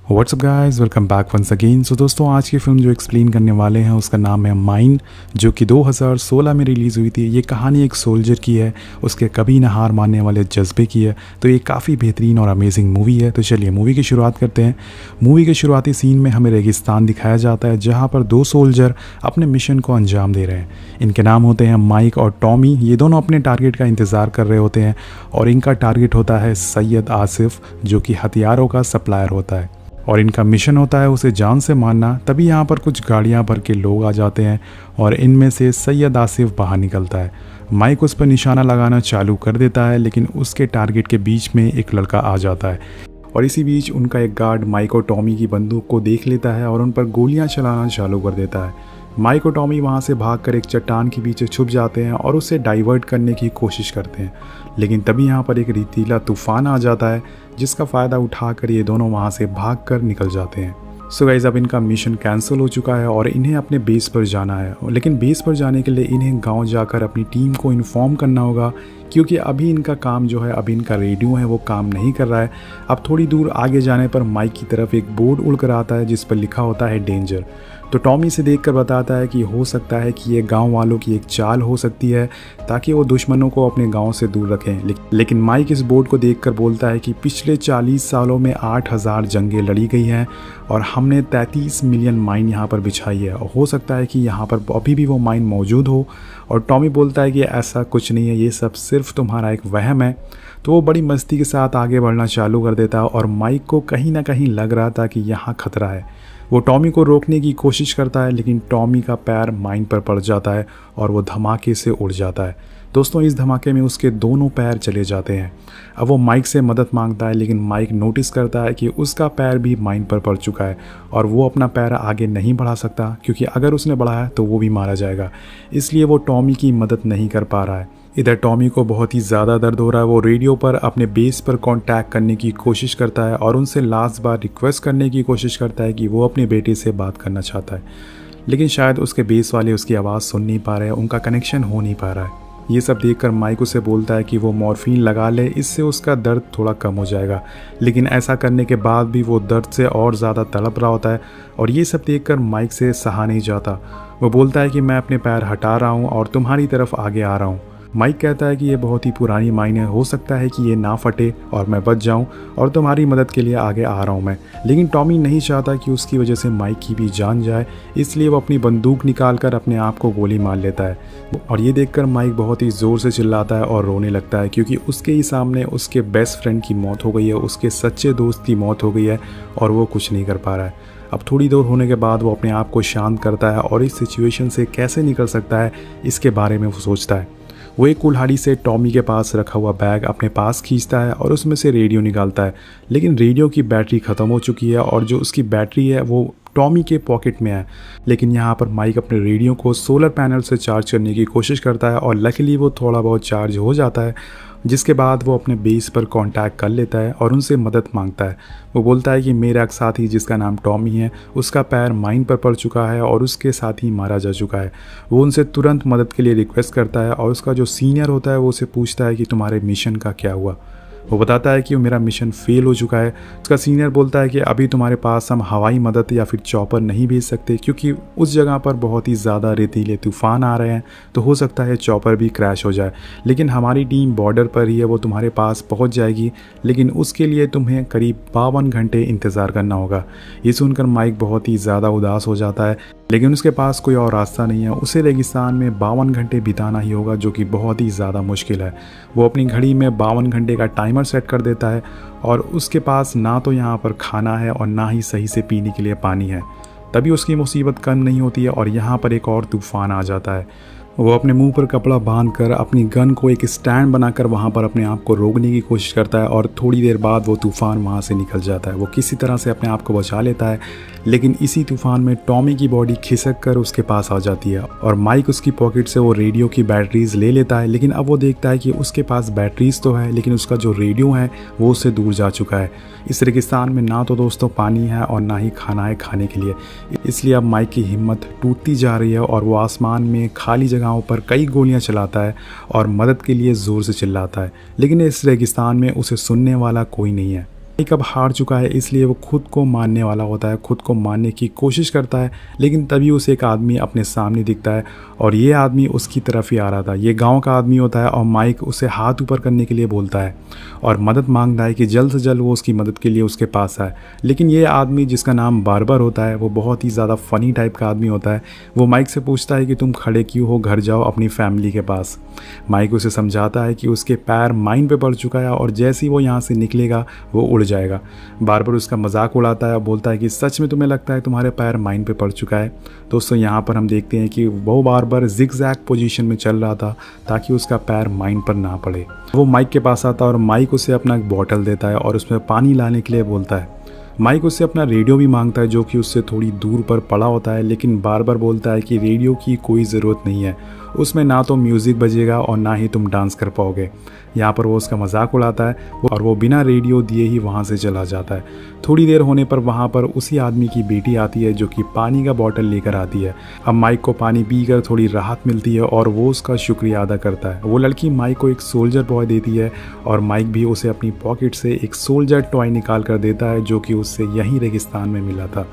WhatsApp guys, welcome back once again. So दोस्तों, आज की फिल्म जो एक्सप्लेन करने वाले हैं उसका नाम है माइन, जो कि 2016 में रिलीज़ हुई थी। ये कहानी एक सोल्जर की है, उसके कभी ना हार मानने वाले जज्बे की है। तो ये काफ़ी बेहतरीन और अमेजिंग मूवी है। तो चलिए मूवी की शुरुआत करते हैं। मूवी के शुरुआती सीन में हमें रेगिस्तान दिखाया जाता है, जहाँ पर दो सोल्जर अपने मिशन को अंजाम दे रहे हैं। इनके नाम होते हैं माइक और टॉमी। ये दोनों अपने टारगेट का इंतज़ार कर रहे होते हैं और इनका टारगेट होता है सैयद आसिफ, जो कि हथियारों का सप्लायर होता है और इनका मिशन होता है उसे जान से मारना। तभी यहाँ पर कुछ गाड़ियाँ भर के लोग आ जाते हैं और इनमें से सैयद आसिफ बाहर निकलता है। माइक उस पर निशाना लगाना चालू कर देता है, लेकिन उसके टारगेट के बीच में एक लड़का आ जाता है और इसी बीच उनका एक गार्ड माइक और टॉमी की बंदूक को देख लेता है और उन पर गोलियाँ चलाना चालू कर देता है। माइक और टॉमी वहाँ से भागकर एक चट्टान के पीछे छुप जाते हैं और उसे डाइवर्ट करने की कोशिश करते हैं, लेकिन तभी यहाँ पर एक रेतीला तूफान आ जाता है, जिसका फ़ायदा उठाकर ये दोनों वहाँ से भागकर निकल जाते हैं। सो गाइस, अब इनका मिशन कैंसिल हो चुका है और इन्हें अपने बेस पर जाना है, लेकिन बेस पर जाने के लिए इन्हें गांव जाकर अपनी टीम को इन्फॉर्म करना होगा, क्योंकि अभी इनका काम जो है, अभी इनका रेडियो है वो काम नहीं कर रहा है। अब थोड़ी दूर आगे जाने पर माइक की तरफ एक बोर्ड उड़कर आता है जिस पर लिखा होता है डेंजर। तो टॉमी से देखकर बताता है कि हो सकता है कि ये गांव वालों की एक चाल हो सकती है ताकि वो दुश्मनों को अपने गांव से दूर रखें। लेकिन माइक इस बोर्ड को देखकर बोलता है कि पिछले 40 सालों में 8000 जंगें लड़ी गई हैं और हमने 33 मिलियन माइन यहाँ पर बिछाई है। हो सकता है कि यहाँ पर अभी भी वो माइन मौजूद हो। और टॉमी बोलता है कि ऐसा कुछ नहीं है, ये सब सिर्फ तुम्हारा एक वहम है। तो वो बड़ी मस्ती के साथ आगे बढ़ना चालू कर देता और माइक को कहीं ना कहीं लग रहा था कि यहाँ खतरा है। वो टॉमी को रोकने की कोशिश करता है, लेकिन टॉमी का पैर माइन पर पड़ जाता है और वो धमाके से उड़ जाता है। दोस्तों, इस धमाके में उसके दोनों पैर चले जाते हैं। अब वो माइक से मदद मांगता है, लेकिन माइक नोटिस करता है कि उसका पैर भी माइन पर पड़ चुका है और वो अपना पैर आगे नहीं बढ़ा सकता, क्योंकि अगर उसने बढ़ाया तो वो भी मारा जाएगा। इसलिए वो टॉमी की मदद नहीं कर पा रहा है। इधर टॉमी को बहुत ही ज़्यादा दर्द हो रहा है। वो रेडियो पर अपने बेस पर कांटेक्ट करने की कोशिश करता है और उनसे लास्ट बार रिक्वेस्ट करने की कोशिश करता है कि वो अपने बेटे से बात करना चाहता है, लेकिन शायद उसके बेस वाले उसकी आवाज़ सुन नहीं पा रहे हैं, उनका कनेक्शन हो नहीं पा रहा है। ये सब देखकर माइक उसे बोलता है कि वो मॉर्फिन लगा ले, इससे उसका दर्द थोड़ा कम हो जाएगा। लेकिन ऐसा करने के बाद भी वो दर्द से और ज़्यादा तड़प रहा होता है और ये सब देखकर माइक से सहा नहीं जाता। वो बोलता है कि मैं अपने पैर हटा रहा हूँ और तुम्हारी तरफ आगे आ रहा हूँ। माइक कहता है कि ये बहुत ही पुरानी माइन है, हो सकता है कि ये ना फटे और मैं बच जाऊं और तुम्हारी मदद के लिए आगे आ रहा हूं मैं। लेकिन टॉमी नहीं चाहता कि उसकी वजह से माइक की भी जान जाए, इसलिए वो अपनी बंदूक निकालकर अपने आप को गोली मार लेता है। और ये देखकर माइक बहुत ही ज़ोर से चिल्लाता है और रोने लगता है, क्योंकि उसके ही सामने उसके बेस्ट फ्रेंड की मौत हो गई है, उसके सच्चे दोस्त की मौत हो गई है और वो कुछ नहीं कर पा रहा है। अब थोड़ी देर होने के बाद वो अपने आप को शांत करता है और इस सिचुएशन से कैसे निकल सकता है इसके बारे में वो सोचता है। वो एक कुल्हाड़ी से टॉमी के पास रखा हुआ बैग अपने पास खींचता है और उसमें से रेडियो निकालता है, लेकिन रेडियो की बैटरी ख़त्म हो चुकी है और जो उसकी बैटरी है वो टॉमी के पॉकेट में है। लेकिन यहाँ पर माइक अपने रेडियो को सोलर पैनल से चार्ज करने की कोशिश करता है और लकीली वो थोड़ा बहुत चार्ज हो जाता है, जिसके बाद वो अपने बेस पर कांटेक्ट कर लेता है और उनसे मदद मांगता है। वो बोलता है कि मेरा एक साथी जिसका नाम टॉमी है, उसका पैर माइन पर पड़ चुका है और उसके साथी मारा जा चुका है। वो उनसे तुरंत मदद के लिए रिक्वेस्ट करता है और उसका जो सीनियर होता है वो उसे पूछता है कि तुम्हारे मिशन का क्या हुआ। वो बताता है कि मेरा मिशन फेल हो चुका है। उसका सीनियर बोलता है कि अभी तुम्हारे पास हम हवाई मदद या फिर चॉपर नहीं भेज सकते, क्योंकि उस जगह पर बहुत ही ज़्यादा रेतीले तूफान आ रहे हैं, तो हो सकता है चॉपर भी क्रैश हो जाए। लेकिन हमारी टीम बॉर्डर पर ही है, वो तुम्हारे पास पहुंच जाएगी, लेकिन उसके लिए तुम्हें करीब 52 घंटे इंतज़ार करना होगा। ये सुनकर माइक बहुत ही ज़्यादा उदास हो जाता है, लेकिन उसके पास कोई और रास्ता नहीं है। उसे रेगिस्तान में 52 घंटे बिताना ही होगा, जो कि बहुत ही ज़्यादा मुश्किल है। वो अपनी घड़ी में 52 घंटे का टाइमर सेट कर देता है और उसके पास ना तो यहाँ पर खाना है और ना ही सही से पीने के लिए पानी है। तभी उसकी मुसीबत कम नहीं होती है और यहाँ पर एक और तूफ़ान आ जाता है। वो अपने मुंह पर कपड़ा बांधकर अपनी गन को एक स्टैंड बनाकर वहाँ पर अपने आप को रोकने की कोशिश करता है और थोड़ी देर बाद वो तूफ़ान वहाँ से निकल जाता है। वो किसी तरह से अपने आप को बचा लेता है, लेकिन इसी तूफ़ान में टॉमी की बॉडी खिसक कर उसके पास आ जाती है और माइक उसकी पॉकेट से वो रेडियो की बैटरीज ले लेता है। लेकिन अब वो देखता है कि उसके पास बैटरीज तो है, लेकिन उसका जो रेडियो है वो उससे दूर जा चुका है। इस रेगिस्तान में ना तो दोस्तों पानी है और ना ही खाना है खाने के लिए, इसलिए अब माइक की हिम्मत टूटती जा रही है और वो आसमान में खाली जगहों पर कई गोलियां चलाता है और मदद के लिए ज़ोर से चिल्लाता है, लेकिन इस रेगिस्तान में उसे सुनने वाला कोई नहीं है। माइक अब हार चुका है, इसलिए वो खुद को मारने वाला होता है, खुद को मारने की कोशिश करता है। लेकिन तभी उसे एक आदमी अपने सामने दिखता है और ये आदमी उसकी तरफ ही आ रहा था। ये गांव का आदमी होता है और माइक उसे हाथ ऊपर करने के लिए बोलता है और मदद मांगता है कि जल्द से जल्द वो उसकी मदद के लिए उसके पास आए। लेकिन ये आदमी, जिसका नाम बार्बर होता है, वो बहुत ही ज़्यादा फ़नी टाइप का आदमी होता है। वो माइक से पूछता है कि तुम खड़े क्यों हो, घर जाओ अपनी फैमिली के पास। माइक उसे समझाता है कि उसके पैर माइन पे पड़ चुका है और जैसे ही वो यहाँ से निकलेगा वो उड़ जाएगा। बार्बर उसका मजाक उड़ाता है और बोलता है कि सच में तुम्हें लगता है तुम्हारे पैर माइन पे पड़ चुका है। दोस्तों यहाँ पर हम देखते हैं कि वो बार्बर जिगजैग पोजीशन में चल रहा था ताकि उसका पैर माइन पर ना पड़े। वो माइक के पास आता है और माइक उसे अपना एक बॉटल देता है और उसमें पानी लाने के लिए बोलता है। माइक उससे अपना रेडियो भी मांगता है जो कि उससे थोड़ी दूर पर पड़ा होता है, लेकिन बार्बर बोलता है कि रेडियो की कोई ज़रूरत नहीं है, उसमें ना तो म्यूज़िक बजेगा और ना ही तुम डांस कर पाओगे। यहाँ पर वो उसका मजाक उड़ाता है और वो बिना रेडियो दिए ही वहाँ से चला जाता है। थोड़ी देर होने पर वहाँ पर उसी आदमी की बेटी आती है जो कि पानी का बॉटल लेकर आती है। अब माइक को पानी पीकर थोड़ी राहत मिलती है और वो उसका शुक्रिया अदा करता है। वो लड़की माइक को एक सोल्जर बॉय देती है और माइक भी उसे अपनी पॉकेट से एक सोल्जर टॉय निकाल कर देता है जो कि उससे यहीं रेगिस्तान में मिला था।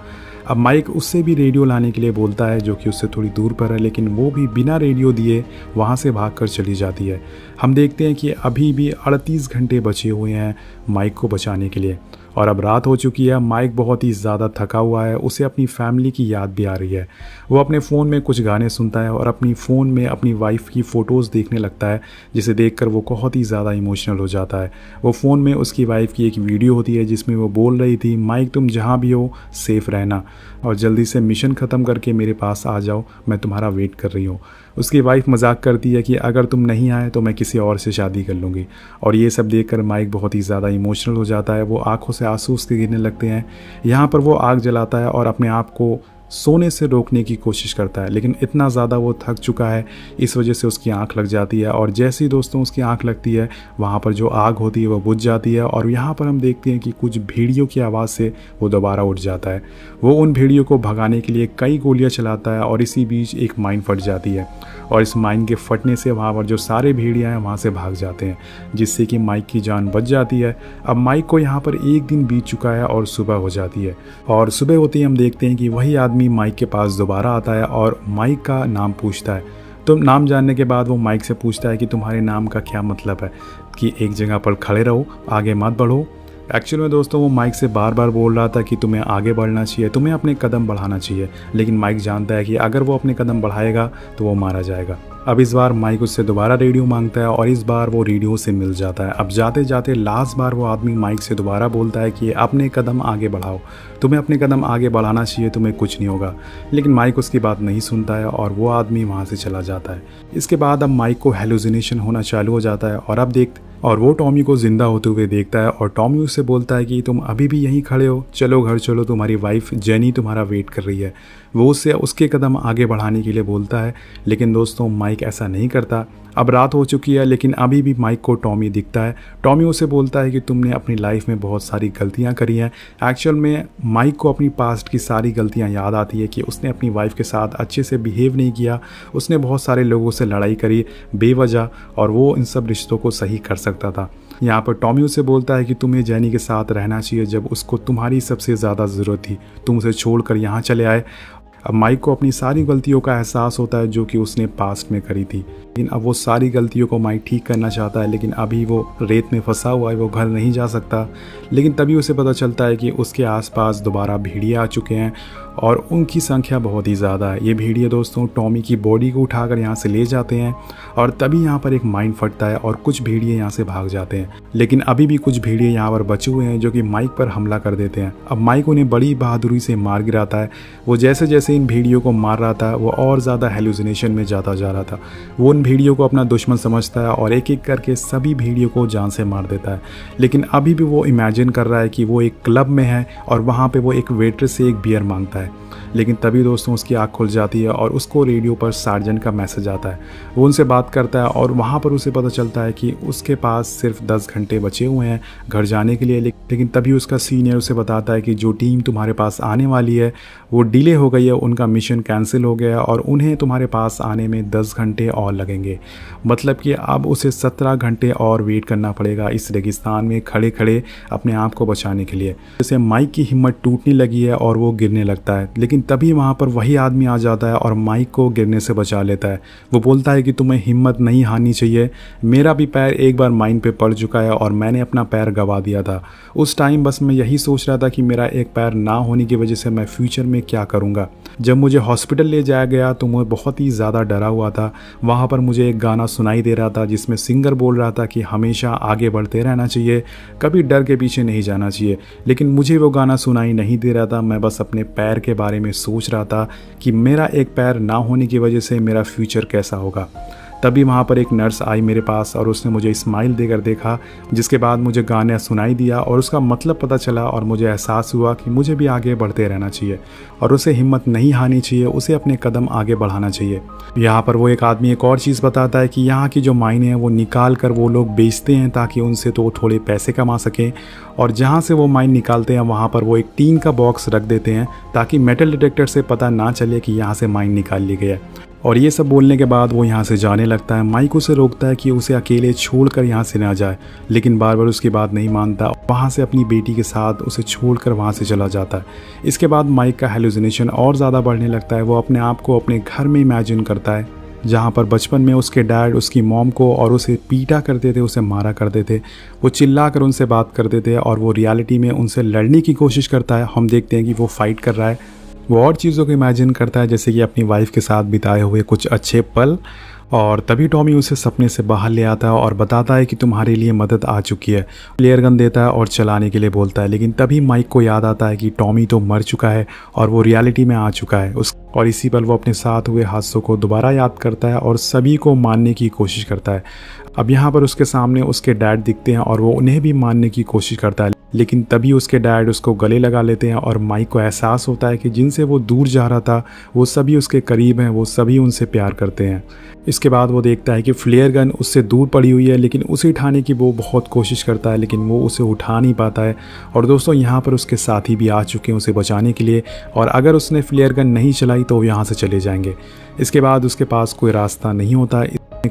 अब माइक उससे भी रेडियो लाने के लिए बोलता है जो कि उससे थोड़ी दूर पर है, लेकिन वो भी बिना रेडियो दिए वहाँ से भागकर चली जाती है। हम देखते हैं कि अभी भी 38 घंटे बचे हुए हैं माइक को बचाने के लिए और अब रात हो चुकी है। माइक बहुत ही ज़्यादा थका हुआ है, उसे अपनी फैमिली की याद भी आ रही है। वो अपने फ़ोन में कुछ गाने सुनता है और अपनी फ़ोन में अपनी वाइफ की फ़ोटोज़ देखने लगता है, जिसे देखकर वो बहुत ही ज़्यादा इमोशनल हो जाता है। वो फ़ोन में उसकी वाइफ की एक वीडियो होती है जिसमें वो बोल रही थी, माइक तुम जहाँ भी हो सेफ़ रहना और जल्दी से मिशन ख़त्म करके मेरे पास आ जाओ, मैं तुम्हारा वेट कर रही हूँ। उसकी वाइफ मजाक करती है कि अगर तुम नहीं आए तो मैं किसी और से शादी कर लूँगी। और ये सब देखकर माइक बहुत ही ज़्यादा इमोशनल हो जाता है। वो आंखों से आंसू उसके गिरने लगते हैं। यहाँ पर वो आग जलाता है और अपने आप को सोने से रोकने की कोशिश करता है, लेकिन इतना ज़्यादा वो थक चुका है, इस वजह से उसकी आंख लग जाती है। और जैसे ही दोस्तों उसकी आंख लगती है, वहाँ पर जो आग होती है वो बुझ जाती है और यहाँ पर हम देखते हैं कि कुछ भेड़ियों की आवाज़ से वो दोबारा उठ जाता है। वो उन भेड़ियों को भगाने के लिए कई गोलियाँ चलाता है और इसी बीच एक माइन फट जाती है और इस माइन के फटने से वहाँ पर जो सारे भेड़िया हैं वहाँ से भाग जाते हैं, जिससे कि माइक की जान बच जाती है। अब माइक को यहाँ पर एक दिन बीत चुका है और सुबह हो जाती है और सुबह होते ही हम देखते हैं कि वही आदमी माइक के पास दोबारा आता है और माइक का नाम पूछता है। तो नाम जानने के बाद वो माइक से पूछता है कि तुम्हारे नाम का क्या मतलब है, कि एक जगह पर खड़े रहो, आगे मत बढ़ो। एक्चुअल में दोस्तों वो माइक से बार बार बोल रहा था कि तुम्हें आगे बढ़ना चाहिए, तुम्हें अपने कदम बढ़ाना चाहिए, लेकिन माइक जानता है कि अगर वो अपने कदम बढ़ाएगा तो वो मारा जाएगा। अब इस बार माइक उससे दोबारा रेडियो मांगता है और इस बार वो रेडियो से मिल जाता है। अब जाते जाते लास्ट बार वो आदमी माइक से दोबारा बोलता है कि अपने कदम आगे बढ़ाओ, तुम्हें अपने कदम आगे बढ़ाना चाहिए, तुम्हें कुछ नहीं होगा। लेकिन माइक उसकी बात नहीं सुनता है और वो आदमी वहाँ से चला जाता है। इसके बाद अब माइक को हेलुसिनेशन होना चालू हो जाता है और वो टॉमी को जिंदा होते हुए देखता है और टॉमी उससे बोलता है कि तुम अभी भी यहीं खड़े हो, चलो घर चलो, तुम्हारी वाइफ जेनी तुम्हारा वेट कर रही है। वो उससे उसके कदम आगे बढ़ाने के लिए बोलता है, लेकिन दोस्तों माइक ऐसा नहीं करता। अब रात हो चुकी है लेकिन अभी भी माइक को टॉमी दिखता है। टॉमी उसे बोलता है कि तुमने अपनी लाइफ में बहुत सारी गलतियां करी हैं। एक्चुअल में माइक को अपनी पास्ट की सारी गलतियां याद आती है कि उसने अपनी वाइफ के साथ अच्छे से बिहेव नहीं किया, उसने बहुत सारे लोगों से लड़ाई करी बेवजह और वो इन सब रिश्तों को सही कर सकता था। यहाँ पर टॉमी उसे बोलता है कि तुम्हें जेनी के साथ रहना चाहिए जब उसको तुम्हारी सबसे ज़्यादा ज़रूरत थी, तुम उसे छोड़कर यहाँ चले आए। अब माइक को अपनी सारी गलतियों का एहसास होता है जो कि उसने पास्ट में करी थी, लेकिन अब वो सारी गलतियों को माइक ठीक करना चाहता है, लेकिन अभी वो रेत में फंसा हुआ है, वो घर नहीं जा सकता। लेकिन तभी उसे पता चलता है कि उसके आसपास दोबारा भेड़िए आ चुके हैं और उनकी संख्या बहुत ही ज़्यादा है। ये भेड़िए दोस्तों टॉमी की बॉडी को उठाकर यहाँ से ले जाते हैं और तभी यहाँ पर एक माइन फटता है और कुछ भेड़िए यहाँ से भाग जाते हैं। लेकिन अभी भी कुछ भेड़िए यहाँ पर बचे हुए हैं जो कि माइक पर हमला कर देते हैं। अब माइक उन्हें बड़ी बहादुरी से मार गिराता है। वो जैसे जैसे इन भेड़ियों को मार रहा था वो और ज़्यादा हेलुसिनेशन में जाता जा रहा था। वो उन भेड़ियों को अपना दुश्मन समझता है और एक एक करके सभी भेड़ियों को जान से मार देता है। लेकिन अभी भी वो इमेजिन कर रहा है कि वो एक क्लब में है और वहाँ पे वो एक वेटर से एक बियर मांगता है। लेकिन तभी दोस्तों उसकी आँख खुल जाती है और उसको रेडियो पर सार्जेंट का मैसेज आता है। वो उनसे बात करता है और वहाँ पर उसे पता चलता है कि उसके पास सिर्फ 10 घंटे बचे हुए हैं घर जाने के लिए। लेकिन तभी उसका सीनियर उसे बताता है कि जो टीम तुम्हारे पास आने वाली है वो डिले हो गई है, उनका मिशन कैंसिल हो गया और उन्हें तुम्हारे पास आने में 10 घंटे और लगेंगे। मतलब कि अब उसे 17 घंटे और वेट करना पड़ेगा इस रेगिस्तान में खड़े खड़े अपने आप को बचाने के लिए। जैसे माइक की हिम्मत टूटने लगी है और वो गिरने लगता है, लेकिन तभी वहाँ पर वही आदमी आ जाता है और माइक को गिरने से बचा लेता है। वो बोलता है कि तुम्हें हिम्मत नहीं हारनी चाहिए, मेरा भी पैर एक बार माइन पे पड़ चुका है और मैंने अपना पैर गंवा दिया था। उस टाइम बस मैं यही सोच रहा था कि मेरा एक पैर ना होने की वजह से मैं फ्यूचर में क्या करूँगा। जब मुझे हॉस्पिटल ले जाया गया तो मैं बहुत ही ज़्यादा डरा हुआ था। वहाँ पर मुझे एक गाना सुनाई दे रहा था जिसमें सिंगर बोल रहा था कि हमेशा आगे बढ़ते रहना चाहिए, कभी डर के पीछे नहीं जाना चाहिए। लेकिन मुझे वो गाना सुनाई नहीं दे रहा था, मैं बस अपने पैर के बारे में सोच रहा था कि मेरा एक पैर ना होने की वजह से मेरा फ्यूचर कैसा होगा। तभी वहाँ पर एक नर्स आई मेरे पास और उसने मुझे स्माइल देकर देखा, जिसके बाद मुझे गाना सुनाई दिया और उसका मतलब पता चला और मुझे एहसास हुआ कि मुझे भी आगे बढ़ते रहना चाहिए और उसे हिम्मत नहीं हारनी चाहिए, उसे अपने कदम आगे बढ़ाना चाहिए। यहाँ पर वो एक आदमी एक और चीज़ बताता है कि यहाँ की जो माइने हैं वो निकाल कर वो लोग बेचते हैं ताकि उनसे तो थोड़े पैसे कमा सकें, और जहाँ से वो माइन निकालते हैं वहाँ पर वो एक टीन का बॉक्स रख देते हैं ताकि मेटल डिटेक्टर से पता ना चले कि यहाँ से माइन निकाल ली गई है। और ये सब बोलने के बाद वो यहाँ से जाने लगता है। माइक उसे रोकता है कि उसे अकेले छोड़कर यहाँ से ना जाए, लेकिन बार बार उसकी बात नहीं मानता। वहाँ से अपनी बेटी के साथ उसे छोड़कर वहाँ से चला जाता है। इसके बाद माइक का हेलुसिनेशन और ज़्यादा बढ़ने लगता है। वो अपने आप को अपने घर में इमेजिन करता है जहाँ पर बचपन में उसके डैड उसकी मॉम को और उसे पीटा करते थे, उसे मारा करते थे, वो चिल्ला कर उनसे बात करते थे और वो रियलिटी में उनसे लड़ने की कोशिश करता है। हम देखते हैं कि वो फाइट कर रहा है, वो और चीज़ों को इमेजिन करता है जैसे कि अपनी वाइफ के साथ बिताए हुए कुछ अच्छे पल। और तभी टॉमी उसे सपने से बाहर ले आता है और बताता है कि तुम्हारे लिए मदद आ चुकी है। फ्लेयर गन देता है और चलाने के लिए बोलता है, लेकिन तभी माइक को याद आता है कि टॉमी तो मर चुका है और वो रियलिटी में आ चुका है। और इसी पल वो अपने साथ हुए हादसों को दोबारा याद करता है और सभी को मारने की कोशिश करता है। अब यहाँ पर उसके सामने उसके डैड दिखते हैं और वो उन्हें भी मारने की कोशिश करता है, लेकिन तभी उसके डैड उसको गले लगा लेते हैं और माइक को एहसास होता है कि जिनसे वो दूर जा रहा था वो सभी उसके करीब हैं, वो सभी उनसे प्यार करते हैं। इसके बाद वो देखता है कि फ्लेयर गन उससे दूर पड़ी हुई है, लेकिन उसे उठाने की वो बहुत कोशिश करता है, लेकिन वो उसे उठा नहीं पाता है। और दोस्तों यहाँ पर उसके साथी भी आ चुके हैं उसे बचाने के लिए, और अगर उसने फ्लेयर गन नहीं चलाई तो वो यहाँ से चले जाएंगे। इसके बाद उसके पास कोई रास्ता नहीं होता,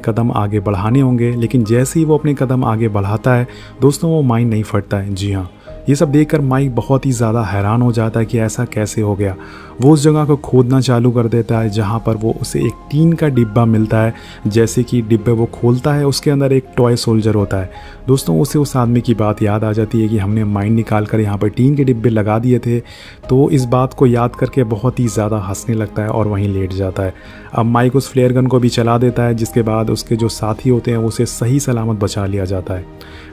कदम आगे बढ़ाने होंगे, लेकिन जैसे ही वो अपने कदम आगे बढ़ाता है दोस्तों वो माइंड नहीं फटता है। जी हाँ, ये सब देखकर माइक बहुत ही ज़्यादा हैरान हो जाता है कि ऐसा कैसे हो गया। वो उस जगह को खोदना चालू कर देता है जहाँ पर वो उसे एक टीन का डिब्बा मिलता है। जैसे कि डिब्बे वो खोलता है उसके अंदर एक टॉय सोल्जर होता है। दोस्तों उसे उस आदमी की बात याद आ जाती है कि हमने माइंड निकाल कर यहाँ पर टीन के डिब्बे लगा दिए थे। तो इस बात को याद करके बहुत ही ज़्यादा हंसने लगता है और वहीं लेट जाता है। अब माइक उस फ्लेयर गन को भी चला देता है, जिसके बाद उसके जो साथी होते हैं उसे सही सलामत बचा लिया जाता है।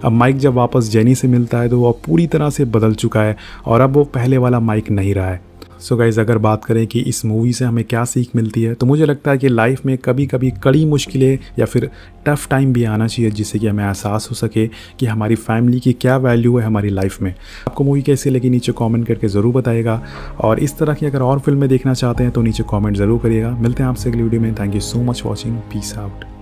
अब माइक जब वापस जेनी से मिलता है तो वो पूरी तरह से बदल चुका है और अब वो पहले वाला माइक नहीं रहा है। सो गाइज़, अगर बात करें कि इस मूवी से हमें क्या सीख मिलती है, तो मुझे लगता है कि लाइफ में कभी कभी कड़ी मुश्किलें या फिर टफ़ टाइम भी आना चाहिए, जिससे कि हमें एहसास हो सके कि हमारी फैमिली की क्या वैल्यू है हमारी लाइफ में। आपको मूवी कैसी लगी नीचे कमेंट करके ज़रूर बताइएगा, और इस तरह की अगर और फिल्में देखना चाहते हैं तो नीचे कमेंट ज़रूर करिएगा। मिलते हैं आपसे अगली वीडियो में। Thank you so much watching, peace out.